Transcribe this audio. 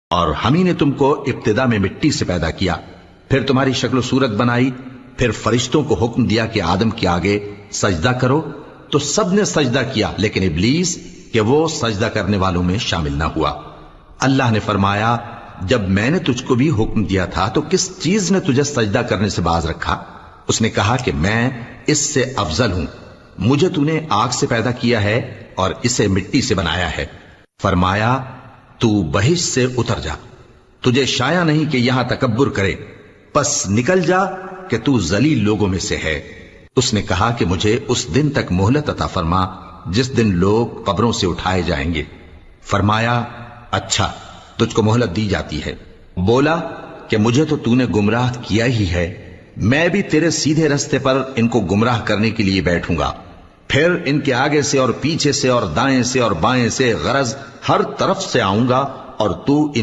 اور ہم ہی نے تم کو ابتدا میں مٹی سے پیدا کیا، پھر تمہاری شکل و صورت بنائی، پھر فرشتوں کو حکم دیا کہ آدم کے آگے سجدہ کرو، تو سب نے سجدہ کیا لیکن ابلیس کہ وہ سجدہ کرنے والوں میں شامل نہ ہوا۔ اللہ نے فرمایا جب میں نے تجھ کو بھی حکم دیا تھا تو کس چیز نے تجھے سجدہ کرنے سے باز رکھا؟ اس نے کہا کہ میں اس سے افضل ہوں، مجھے تو نے آگ سے پیدا کیا ہے اور اسے مٹی سے بنایا ہے۔ فرمایا تو بہشت سے اتر جا، تجھے شایع نہیں کہ یہاں تکبر کرے، پس نکل جا کہ تو ذلیل لوگوں میں سے ہے۔ اس نے کہا کہ مجھے اس دن تک مہلت عطا فرما جس دن لوگ قبروں سے اٹھائے جائیں گے۔ فرمایا اچھا، تجھ کو مہلت دی جاتی ہے۔ بولا کہ مجھے تو نے گمراہ کیا ہی ہے، میں بھی تیرے سیدھے رستے پر ان کو گمراہ کرنے کے لیے بیٹھوں گا، پھر ان کے آگے سے اور پیچھے سے اور دائیں سے اور بائیں سے غرض ہر طرف سے آؤں گا اور تو ان